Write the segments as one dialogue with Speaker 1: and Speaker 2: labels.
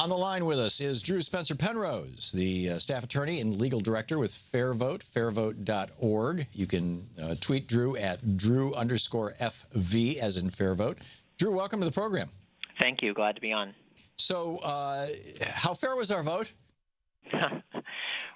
Speaker 1: On the line with us is Drew Spencer Penrose, the staff attorney and legal director with Fair Vote, fairvote.org. You can tweet Drew at Drew_FV, as in Fair Vote. Drew, welcome to the program.
Speaker 2: Thank you. Glad to be on.
Speaker 1: So how fair was our vote?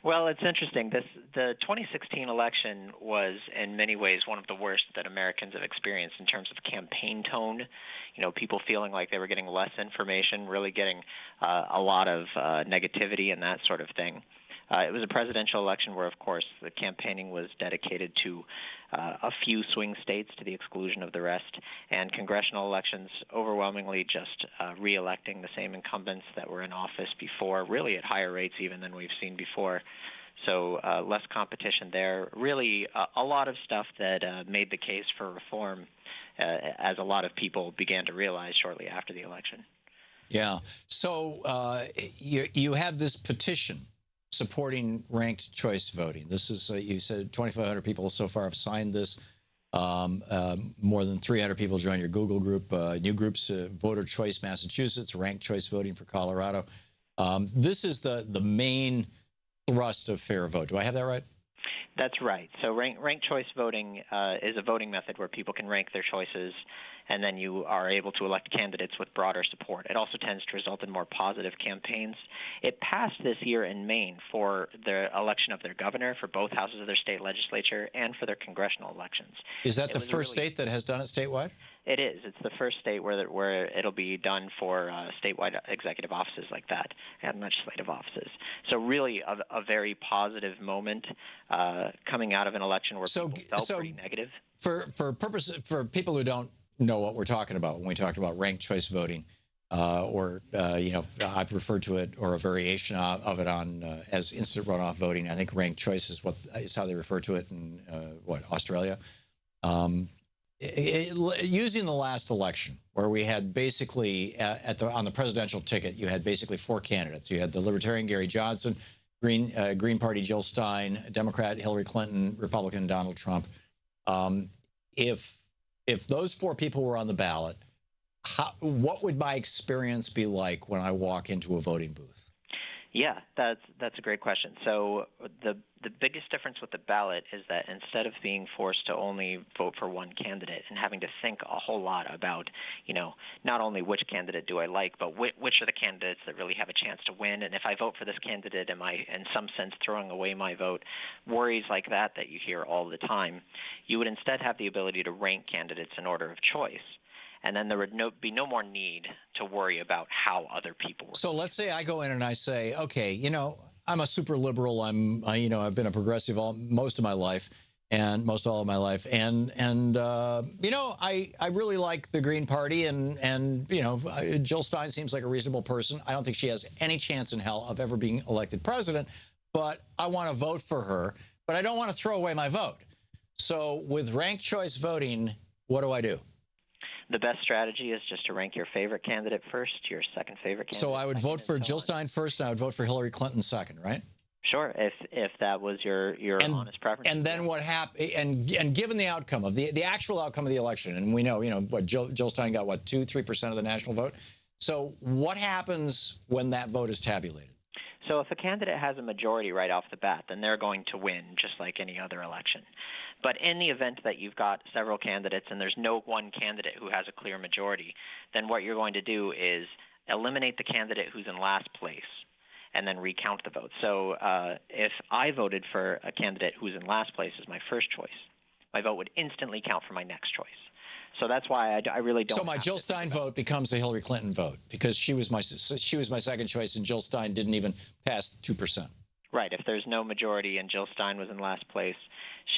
Speaker 2: Well, it's interesting. The 2016 election was, in many ways, one of the worst that Americans have experienced in terms of campaign tone. You know, people feeling like they were getting less information, really getting a lot of negativity and that sort of thing. It was a presidential election where, of course, the campaigning was dedicated to a few swing states to the exclusion of the rest, and congressional elections overwhelmingly just re-electing the same incumbents that were in office before, really at higher rates even than we've seen before. So less competition there. Really a lot of stuff that made the case for reform, as a lot of people began to realize shortly after the election.
Speaker 1: Yeah. So you have this petition supporting ranked choice voting. This is, you said 2,500 people so far have signed this. More than 300 people joined your Google group. New groups, Voter Choice Massachusetts, ranked choice voting for Colorado. This is the main thrust of Fair Vote. Do I have that right?
Speaker 2: That's right. So ranked choice voting is a voting method where people can rank their choices, and then you are able to elect candidates with broader support. It also tends to result in more positive campaigns. It passed this year in Maine for the election of their governor, for both houses of their state legislature, and for their congressional elections.
Speaker 1: Is that the first state that has done it statewide?
Speaker 2: It is. It's the first state where it'll be done for statewide executive offices like that and legislative offices. So really a very positive moment coming out of an election where people felt pretty negative.
Speaker 1: For people who don't know what we're talking about when we talk about ranked choice voting, or I've referred to it, or a variation of it on as instant runoff voting. I think ranked choice is how they refer to it in Australia. Using the last election, where we had basically on the presidential ticket, you had basically four candidates. You had the Libertarian Gary Johnson, Green Party Jill Stein, Democrat Hillary Clinton, Republican Donald Trump. If those four people were on the ballot, what would my experience be like when I walk into a voting booth?
Speaker 2: Yeah, that's a great question. So the biggest difference with the ballot is that instead of being forced to only vote for one candidate and having to think a whole lot about, not only which candidate do I like, but which are the candidates that really have a chance to win, and if I vote for this candidate, am I in some sense throwing away my vote? Worries like that you hear all the time. You would instead have the ability to rank candidates in order of choice. And then there would be no more need to worry about how other people were.
Speaker 1: So let's say I go in and I say, okay, I'm a super liberal. I've been a progressive most of my life, and most all of my life, and I really like the Green Party, and Jill Stein seems like a reasonable person. I don't think she has any chance in hell of ever being elected president, but I want to vote for her, but I don't want to throw away my vote. So with ranked choice voting, what do I do?
Speaker 2: The best strategy is just to rank your favorite candidate first, your second favorite candidate.
Speaker 1: So I would vote for Jill Stein first, and I would vote for Hillary Clinton second, right?
Speaker 2: Sure, if that was your honest preference.
Speaker 1: And then what happened? And given the outcome of the actual outcome of the election, and we know, what Jill Stein got, 2-3% of the national vote. So what happens when that vote is tabulated?
Speaker 2: So if a candidate has a majority right off the bat, then they're going to win just like any other election. But in the event that you've got several candidates and there's no one candidate who has a clear majority, then what you're going to do is eliminate the candidate who's in last place and then recount the vote. So if I voted for a candidate who's in last place as my first choice, my vote would instantly count for my next choice. So that's why I really don't.
Speaker 1: So my Jill Stein vote becomes a Hillary Clinton vote because she was my second choice, and Jill Stein didn't even pass 2%.
Speaker 2: Right. If there's no majority and Jill Stein was in last place,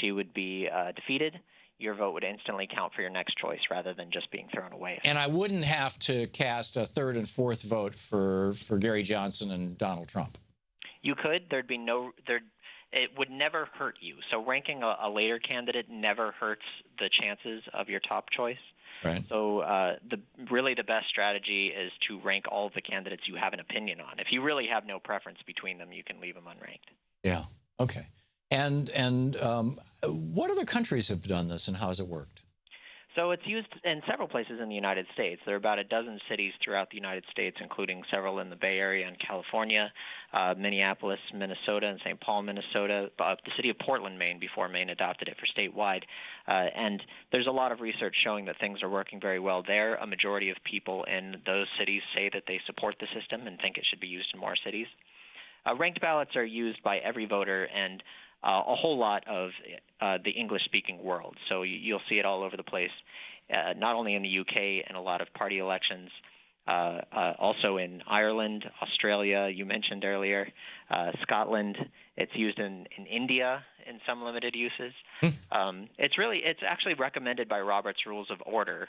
Speaker 2: she would be defeated. Your vote would instantly count for your next choice rather than just being thrown away.
Speaker 1: And I wouldn't have to cast a third and fourth vote for Gary Johnson and Donald Trump.
Speaker 2: You could. There'd be no. It would never hurt you. So ranking a later candidate never hurts the chances of your top choice.
Speaker 1: Right.
Speaker 2: So really the best strategy is to rank all of the candidates you have an opinion on. If you really have no preference between them, you can leave them unranked.
Speaker 1: Yeah. Okay. And what other countries have done this, and how has it worked?
Speaker 2: So it's used in several places in the United States. There are about a dozen cities throughout the United States, including several in the Bay Area and California, Minneapolis, Minnesota, and St. Paul, Minnesota, the city of Portland, Maine, before Maine adopted it for statewide. And there's a lot of research showing that things are working very well there. A majority of people in those cities say that they support the system and think it should be used in more cities. Ranked ballots are used by every voter and a whole lot of the English-speaking world. So you'll see it all over the place, not only in the UK and a lot of party elections, also in Ireland, Australia, you mentioned earlier, Scotland. It's used in India in some limited uses. It's actually recommended by Robert's Rules of Order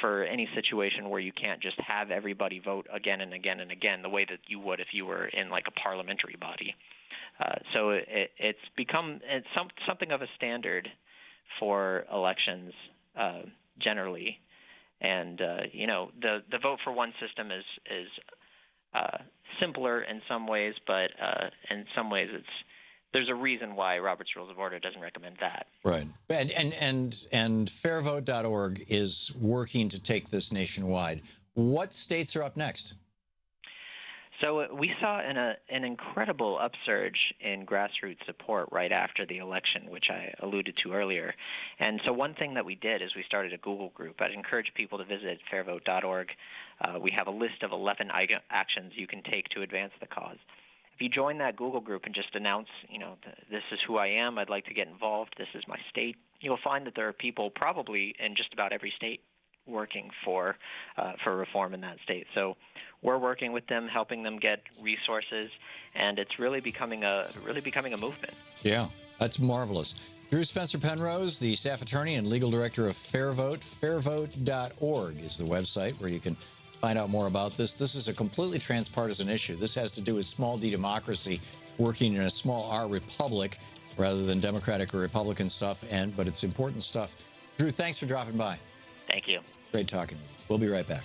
Speaker 2: for any situation where you can't just have everybody vote again and again and again the way that you would if you were in like a parliamentary body. So it's become something of a standard for elections generally, and the vote for one system is simpler in some ways, but in some ways there's a reason why Robert's Rules of Order doesn't recommend that.
Speaker 1: Right, and fairvote.org is working to take this nationwide. What states are up next?
Speaker 2: So we saw an incredible upsurge in grassroots support right after the election, which I alluded to earlier. And so one thing that we did is we started a Google group. I'd encourage people to visit fairvote.org. We have a list of 11 actions you can take to advance the cause. If you join that Google group and just announce, this is who I am, I'd like to get involved, this is my state, you'll find that there are people probably in just about every state working for reform in that state. So we're working with them, helping them get resources, and it's really becoming a movement.
Speaker 1: Yeah, that's marvelous. Drew Spencer Penrose, the staff attorney and legal director of Fairvote. Fairvote.org is the website where you can find out more about this. This is a completely transpartisan issue. This has to do with small d democracy working in a small r republic rather than Democratic or Republican stuff, but it's important stuff. Drew, thanks for dropping by.
Speaker 2: Thank you.
Speaker 1: Great talking with you. We'll be right back.